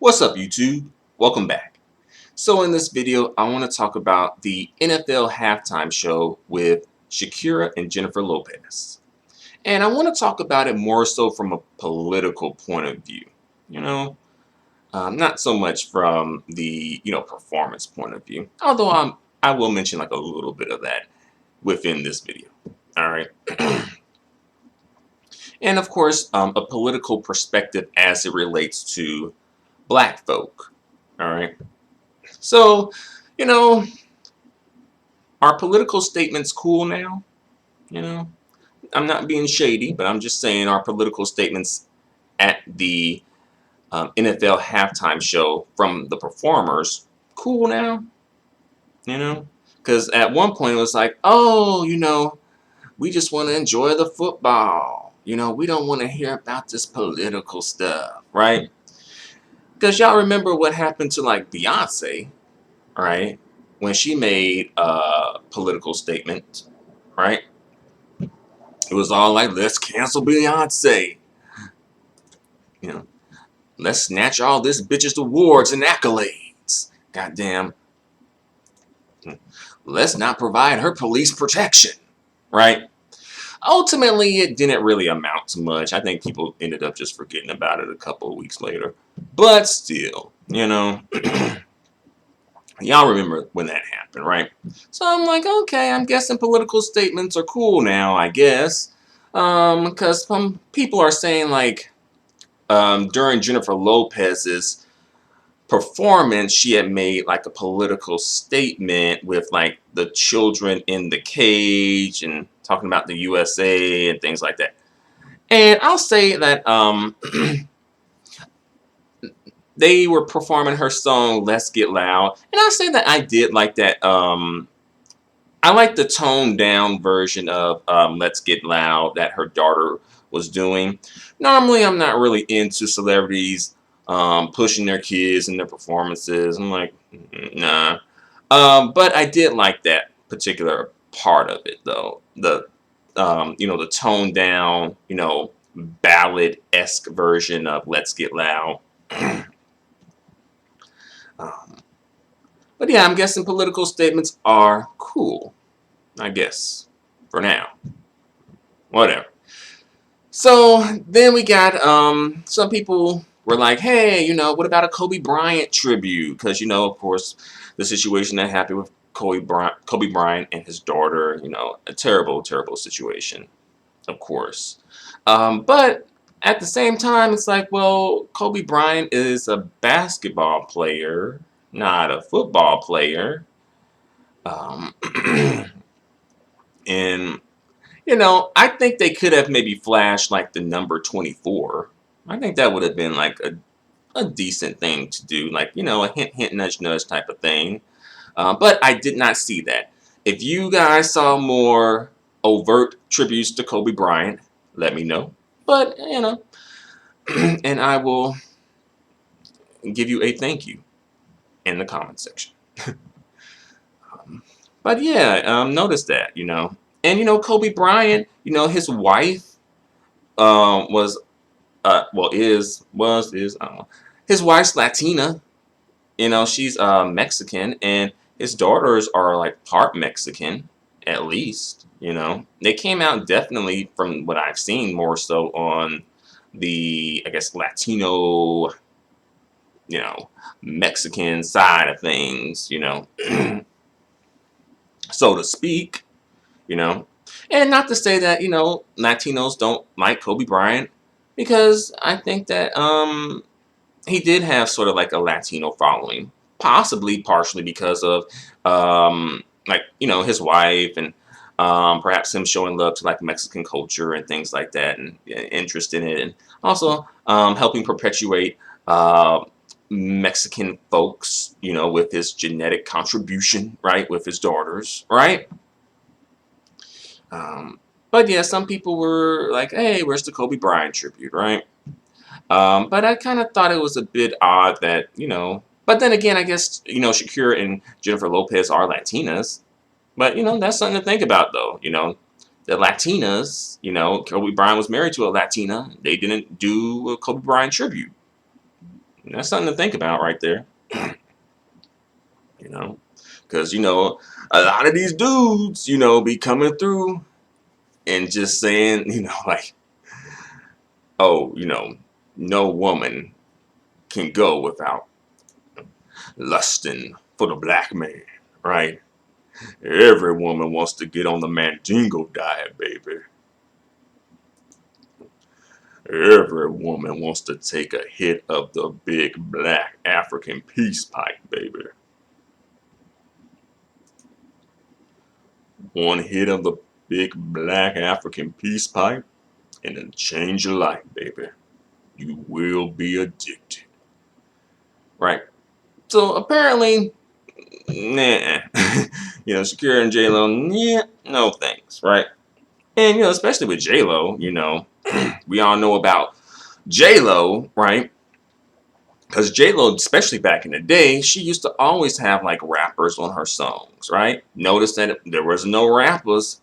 What's up, YouTube? Welcome back. So in this video, I want to talk about the NFL halftime show with Shakira and Jennifer Lopez. And I want to talk about it more so from a political point of view. You know, not so much from the, performance point of view. Although I will mention like a little bit of that within this video. All right. And of course, a political perspective as it relates to black folk. All right. So, you know, are political statements cool now? You know, I'm not being shady, but I'm just saying, are political statements at the NFL halftime show from the performers cool now? You know, because at one point it was like, oh, we just want to enjoy the football. We don't want to hear about this political stuff, right? Because y'all remember what happened to like Beyonce, right? When she made a political statement, right? It was all like, let's cancel Beyonce. You know, let's snatch all this bitch's awards and accolades. Goddamn. Let's not provide her police protection, right? Ultimately, it didn't really amount to much. I think people ended up just forgetting about it a couple of weeks later. But still, y'all remember when that happened, right? So I'm like, okay, I'm guessing political statements are cool now, I guess. Because some people are saying like, during Jennifer Lopez's performance, she had made like a political statement with like the children in the cage and talking about the USA and things like that. And I'll say that they were performing her song "Let's Get Loud," and I'll say that I did like that. I like the toned down version of "Let's Get Loud" that her daughter was doing. Normally, I'm not really into celebrities pushing their kids in their performances. I'm like, nah. But I did like that particular part of it, though. The toned down, ballad-esque version of "Let's Get Loud." um, but yeah, I'm guessing political statements are cool. I guess for now, whatever. So then we got some people were like, hey, what about a Kobe Bryant tribute? Because of course, the situation that happened with Kobe Bryant and his daughter, a terrible, terrible situation, of course. But at the same time, it's like, well, Kobe Bryant is a basketball player, not a football player. Um, and I think they could have maybe flashed like the number 24. I think that would have been like a decent thing to do, like, a hint, hint, nudge, nudge type of thing. But I did not see that. If you guys saw more overt tributes to Kobe Bryant, let me know. But, and I will give you a thank you in the comment section. But yeah, notice that, And, Kobe Bryant, his wife was well, is I don't know. His wife's Latina. She's Mexican, and his daughters are like part Mexican, at least. They came out definitely from what I've seen more so on the, I guess, Latino, Mexican side of things, so to speak, you know. And not to say that, Latinos don't like Kobe Bryant, because I think that he did have sort of like a Latino following, possibly partially because of like, his wife, and perhaps him showing love to like Mexican culture and things like that, and interest in it, and also helping perpetuate Mexican folks, with his genetic contribution, right, with his daughters, right? But yeah, some people were like, hey, where's the Kobe Bryant tribute, right? But I kind of thought it was a bit odd that, but then again, I guess, Shakira and Jennifer Lopez are Latinas. But, that's something to think about, though. The Latinas, Kobe Bryant was married to a Latina. They didn't do a Kobe Bryant tribute. And that's something to think about right there. You know, because you know a lot of these dudes, you know, be coming through and just saying, you know, like, oh, you know, no woman can go without lusting for the black man, right? Every woman wants to get on the Mandingo diet, baby. Every woman wants to take a hit of the big black African peace pipe, baby. One hit of the big black African peace pipe and it'll change your life, baby. You will be addicted. Right. So apparently, nah. You know, Shakira and J-Lo, yeah, no thanks, right? And, you know, especially with J-Lo, you know, we all know about J-Lo, right? Because J-Lo, especially back in the day, she used to always have like rappers on her songs, right? Notice that there was no rappers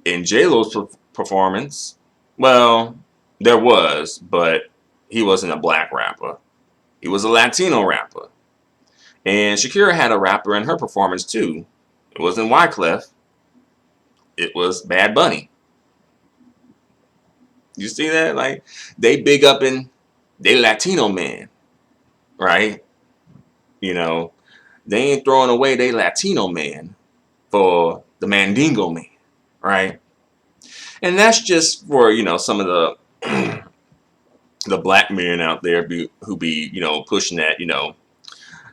in J-Lo's performance. Well, there was, but he wasn't a black rapper. He was a Latino rapper. And Shakira had a rapper in her performance too. It wasn't Wyclef. It was Bad Bunny. You see that? Like, they big up in they Latino man, right? You know, they ain't throwing away they Latino man for the Mandingo man, right? And that's just for, you know, some of the the black men out there who be, you know, pushing that, you know,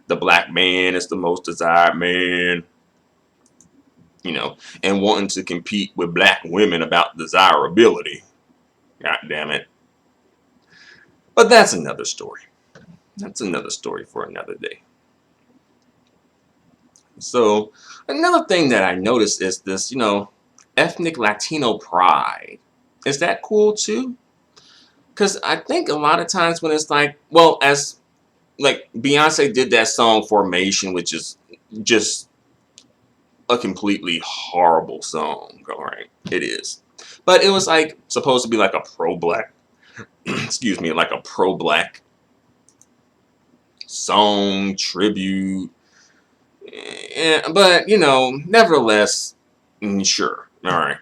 the black man is the most desired man, you know, and wanting to compete with black women about desirability. God damn it. But that's another story. That's another story for another day. So another thing that I noticed is this, you know, ethnic Latino pride. Is that cool too? Because I think a lot of times when it's like, well, as like Beyonce did that song Formation, which is just a completely horrible song. All right, it is. But it was like supposed to be like a pro-black, excuse me, like a pro-black song tribute. Yeah, but you know, nevertheless, sure, all right.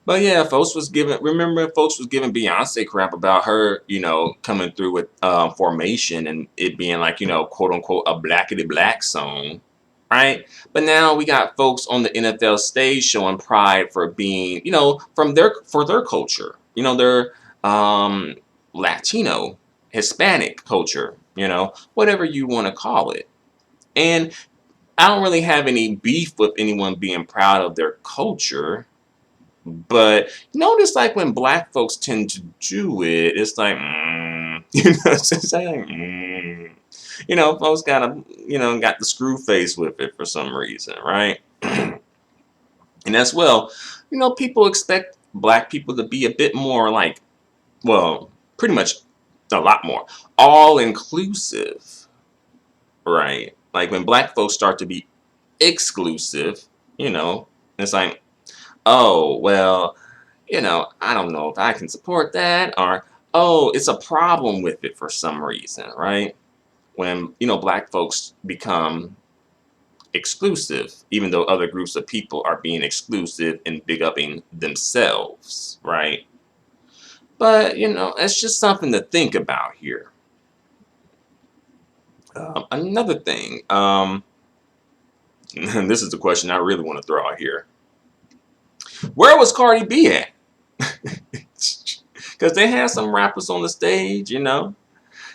But yeah, folks was giving. Remember, folks was giving Beyonce crap about her, you know, coming through with Formation and it being like, you know, quote unquote a blackity black song, right? But now we got folks on the NFL stage showing pride for being, you know, for their culture, you know, their Latino, Hispanic culture, you know, whatever you want to call it. And I don't really have any beef with anyone being proud of their culture. But notice, like when black folks tend to do it, it's like, you know, it's just like, you know, folks got the screw face with it for some reason, right? And as well, you know, people expect black people to be a bit more like, well, pretty much a lot more all inclusive, right? Like when black folks start to be exclusive, you know, it's like, oh, well, you know, I don't know if I can support that, or, oh, it's a problem with it for some reason, right? When, you know, black folks become exclusive, even though other groups of people are being exclusive and big upping themselves, right? But, you know, it's just something to think about here. Another thing, and this is the question I really want to throw out here. Where was Cardi B at? Because they had some rappers on the stage, you know.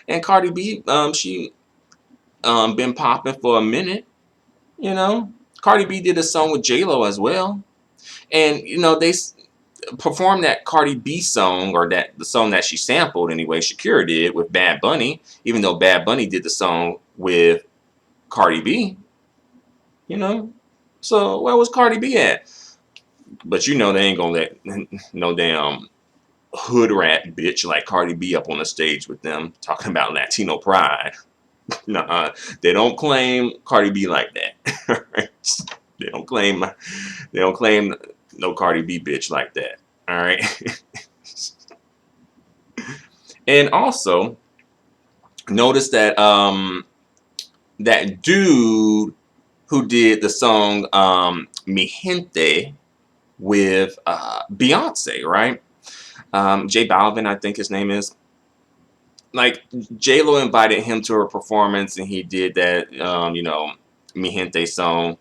And Cardi B, she been popping for a minute, you know. Cardi B did a song with J-Lo as well. And, you know, they performed that Cardi B song, or the song that she sampled anyway, Shakira did, with Bad Bunny, even though Bad Bunny did the song with Cardi B, you know. So where was Cardi B at? But you know they ain't gonna let no damn hood rat bitch like Cardi B up on the stage with them talking about Latino pride. Nuh-uh. They don't claim Cardi B like that. They don't claim no Cardi B bitch like that. All right. And also, Notice that that dude who did the song Mi Gente with Beyonce, right? J Balvin, I think his name is. Like J-Lo invited him to her performance, and he did that, Mi Gente song.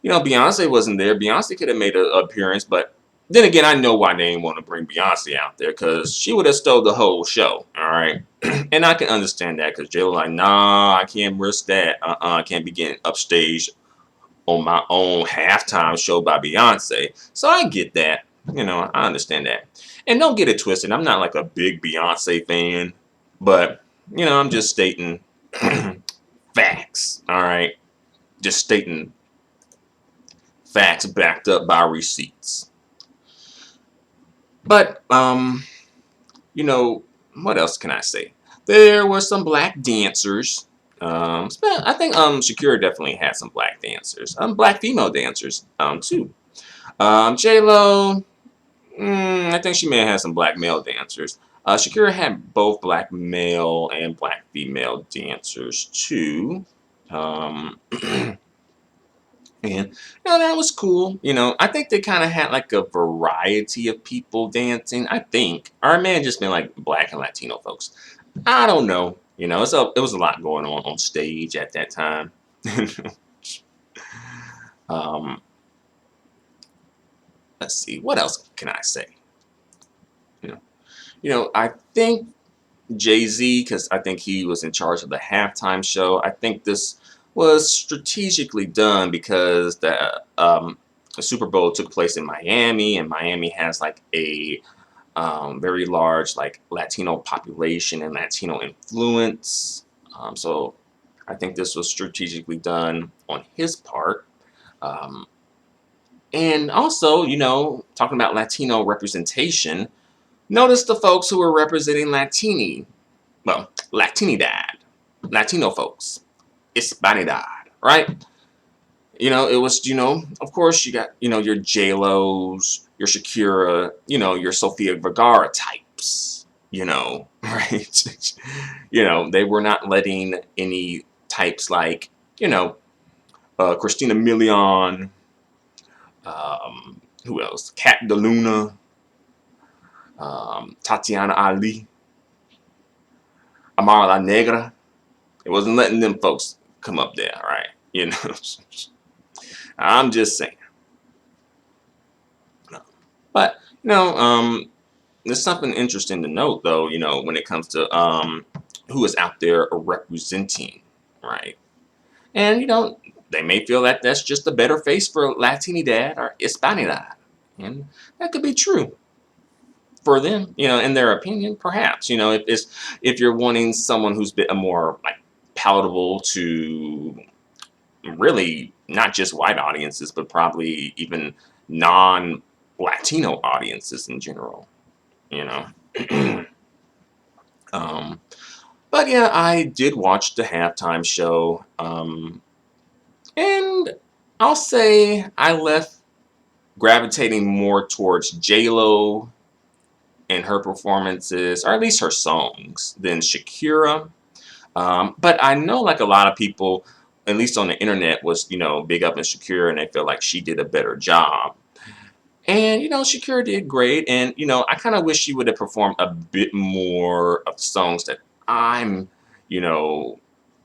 Beyonce wasn't there. Beyonce could have made an appearance, but then again, I know why they didn't want to bring Beyonce out there, because she would have stole the whole show. All right, and I can understand that, because J-Lo like, nah, I can't risk that. I can't be getting upstage on my own halftime show by Beyonce. So I get that. I understand that. And don't get it twisted. I'm not like a big Beyonce fan, but I'm just stating facts. All right, just stating facts backed up by receipts. But what else can I say? There were some black dancers. I think Shakira definitely had some black dancers. Black female dancers too. J Lo, I think she may have had some black male dancers. Shakira had both black male and black female dancers too. And that was cool. I think they kind of had like a variety of people dancing. I think, or it may have just been like black and Latino folks. I don't know. It was a lot going on stage at that time. um, let's see, what else can I say? I think Jay-Z, because I think he was in charge of the halftime show. I think this was strategically done because the Super Bowl took place in Miami, and Miami has like a very large like Latino population and Latino influence. So I think this was strategically done on his part. And also, talking about Latino representation, notice the folks who were representing Latinidad, Latino folks, Hispanidad, right? It was, of course, you got, your J-Lo's, your Shakira, your Sofia Vergara types, right? They were not letting any types like, Christina Milian, who else? Kat DeLuna, Tatiana Ali, Amara La Negra. It wasn't letting them folks come up there, right? I'm just saying. But, there's something interesting to note, though, when it comes to who is out there representing, right? And, they may feel that that's just a better face for Latinidad or Hispanidad. And that could be true for them, in their opinion, perhaps. If you're wanting someone who's a bit more like palatable to really not just white audiences, but probably even non-Latino audiences in general, but yeah, I did watch the halftime show, and I'll say I left gravitating more towards J-Lo and her performances, or at least her songs, than Shakira. But I know like a lot of people, at least on the internet, was, big up in Shakira, and they feel like she did a better job. And, Shakira did great. And, I kind of wish she would have performed a bit more of the songs that I'm,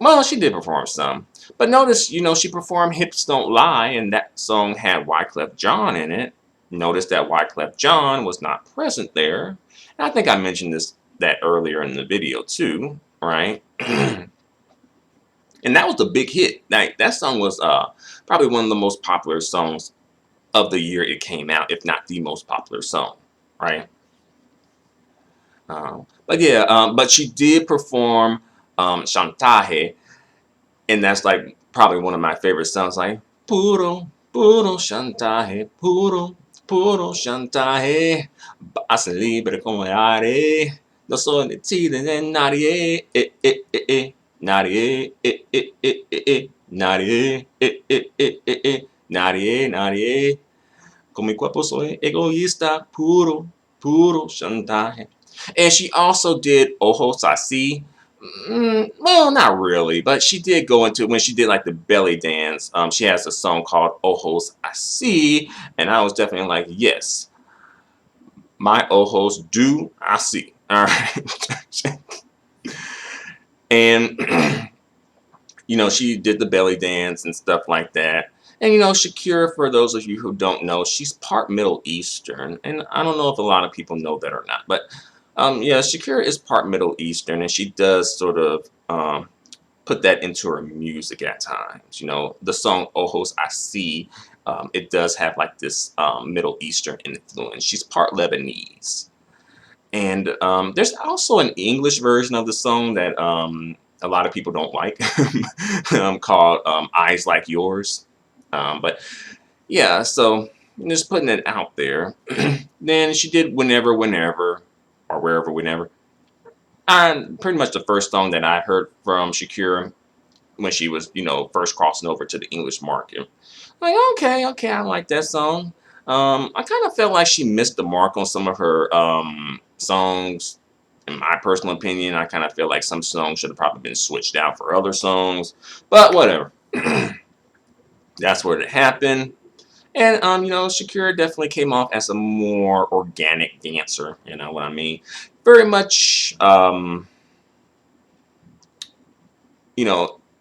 well, she did perform some. But notice, she performed Hips Don't Lie, and that song had Wyclef Jean in it. Notice that Wyclef Jean was not present there. And I think I mentioned that earlier in the video too, right? And that was the big hit. That song was probably one of the most popular songs of the year it came out, if not the most popular song, right? But yeah, but she did perform Chantaje, and that's like probably one of my favorite songs, like Puro, puro chantaje, puro chantaje, vas libre como el aire, no soy de ti de nadie, nadie, nadie, nadie, nadie, con mi cuerpo soy egoísta, puro chantaje. And she also did Ojos Así. Well, not really, but she did go into when she did like the belly dance. She has a song called Ojos Así, and I was definitely like, yes, my ojos do así. All right, and she did the belly dance and stuff like that. And Shakira, for those of you who don't know, she's part Middle Eastern, and I don't know if a lot of people know that or not, but yeah, Shakira is part Middle Eastern, and she does sort of put that into her music at times. The song Ojos Así, it does have like this Middle Eastern influence. She's part Lebanese. And there's also an English version of the song that a lot of people don't like, called Eyes Like Yours. But yeah, so just putting it out there. Then she did Whenever, Whenever, or Wherever, Whenever. And pretty much the first song that I heard from Shakira when she was, first crossing over to the English market. Like, okay, I like that song. I kind of felt like she missed the mark on some of her songs. In my personal opinion, I kind of feel like some songs should have probably been switched out for other songs. But whatever. That's where it happened. And, Shakira definitely came off as a more organic dancer. You know what I mean? Very much,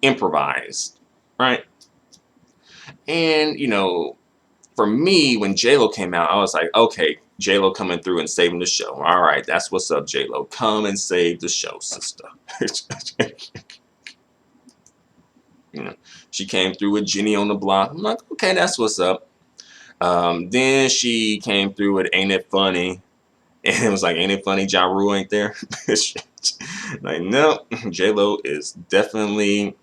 improvised, right? And, for me, when J-Lo came out, I was like, okay, J-Lo coming through and saving the show. All right, that's what's up, J-Lo. Come and save the show, sister. She came through with Jenny on the Block. I'm like, okay, that's what's up. Then she came through with Ain't It Funny? And it was like, ain't it funny Ja Rule ain't there? Like, no, J-Lo is definitely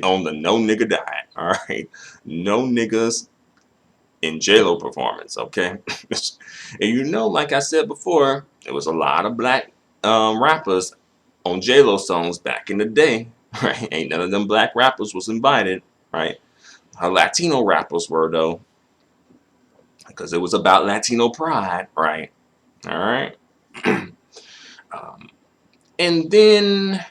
on the no nigga diet. All right, no niggas in J-Lo performance, okay? And like I said before, there was a lot of black rappers on J-Lo songs back in the day, right? Ain't none of them black rappers was invited, right? Her Latino rappers were, though, because it was about Latino pride, right? All right. And then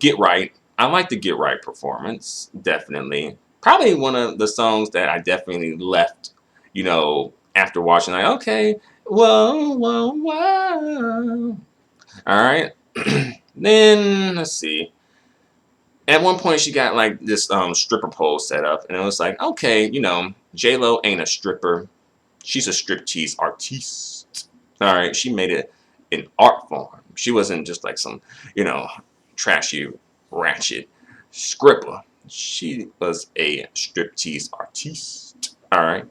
Get Right. I like the Get Right performance, definitely. Probably one of the songs that I definitely left, after watching, like, okay, whoa, whoa, whoa. All right. Then, let's see. At one point, she got like this stripper pole set up, and it was like, okay, J-Lo ain't a stripper. She's a striptease artiste. All right. She made it an art form. She wasn't just like some, trashy, ratchet scripper. She was a striptease artiste. All right.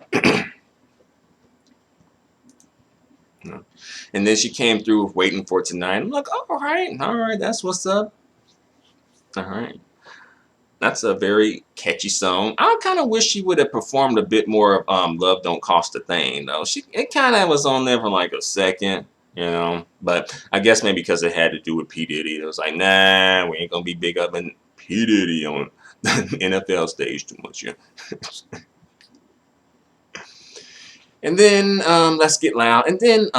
And then she came through with Waiting for Tonight. I'm like, all right, that's what's up. All right. That's a very catchy song. I kind of wish she would have performed a bit more of Love Don't Cost a Thing, though. It kind of was on there for like a second, But I guess maybe because it had to do with P. Diddy. It was like, nah, we ain't going to be big up in P. Diddy on the NFL stage too much. Yeah. And then Let's Get Loud. And then,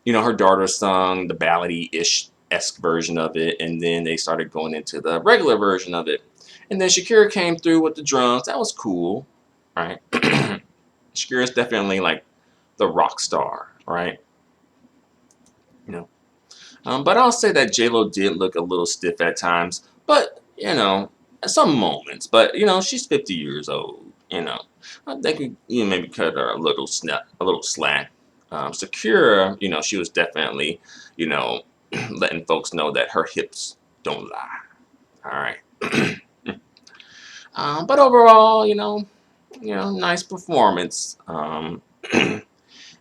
her daughter sung the ballady-ish-esque version of it. And then they started going into the regular version of it. And then Shakira came through with the drums. That was cool, right? Shakira's definitely like the rock star, right? But I'll say that J-Lo did look a little stiff at times. But, some moments. But, she's 50 years old, I think we maybe cut her a little slack. Shakira, she was definitely, letting folks know that her hips don't lie. All right. But overall, nice performance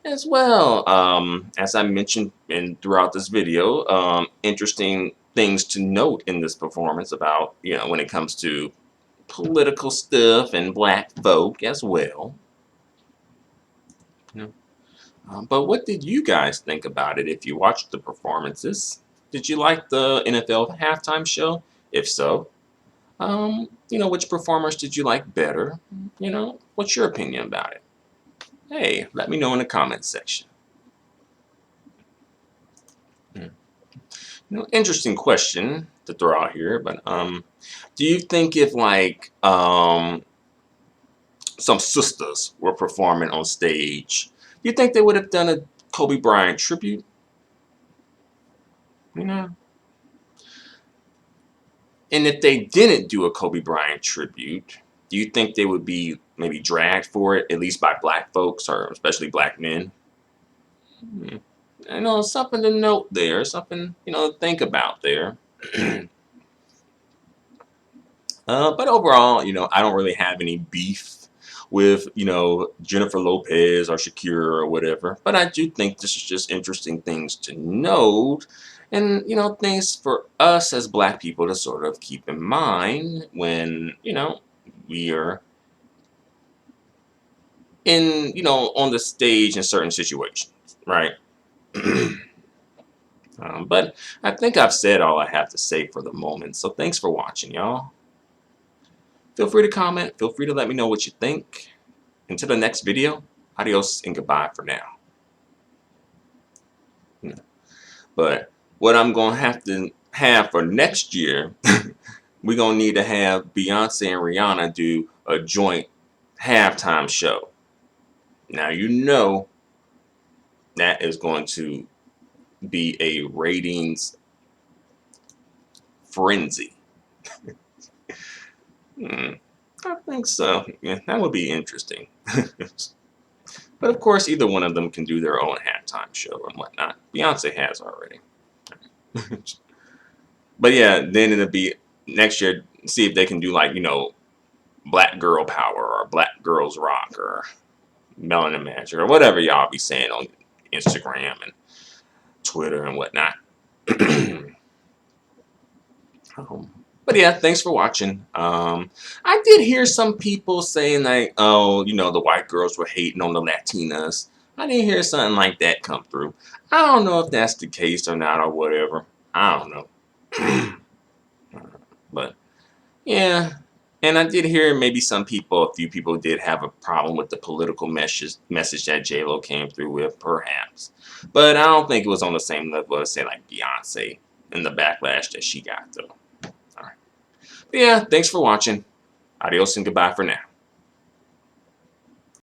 as well. As I mentioned throughout this video, interesting things to note in this performance about, when it comes to political stuff and black folk as well. But what did you guys think about it if you watched the performances? Did you like the NFL halftime show? If so, which performers did you like better? What's your opinion about it? Hey, let me know in the comments section. Interesting question. to throw out here, but do you think if like some sisters were performing on stage, do you think they would have done a Kobe Bryant tribute? You know, and if they didn't do a Kobe Bryant tribute, do you think they would be maybe dragged for it, at least by black folks or especially black men? Hmm. You know, something to note there, something, you know, to think about there. But overall, you know, I don't really have any beef with, you know, Jennifer Lopez or Shakira or whatever. But I do think this is just interesting things to note and, you know, things for us as black people to sort of keep in mind when, you know, we are in, you know, on the stage in certain situations, right? But I think I've said all I have to say for the moment. So thanks for watching, y'all. Feel free to comment. Feel free to let me know what you think. Until the next video, adios and goodbye for now. But what I'm going to have for next year, we're going to need to have Beyonce and Rihanna do a joint halftime show. Now, you know that is going to be a ratings frenzy. I think so. Yeah, that would be interesting. But of course, either one of them can do their own halftime show and whatnot. Beyonce has already. But yeah, then it'll be next year, see if they can do like, you know, Black Girl Power or Black Girls Rock or Melanin Magic or whatever y'all be saying on Instagram and Twitter and whatnot. But yeah, thanks for watching. I did hear some people saying like, oh, you know, the white girls were hating on the Latinas. I didn't hear something like that come through. I don't know if that's the case or not or whatever. I don't know. But yeah, and I did hear maybe a few people did have a problem with the political message that J-Lo came through with, perhaps. But I don't think it was on the same level as, say, like Beyonce and the backlash that she got, though. All right. But yeah, thanks for watching. Adios and goodbye for now.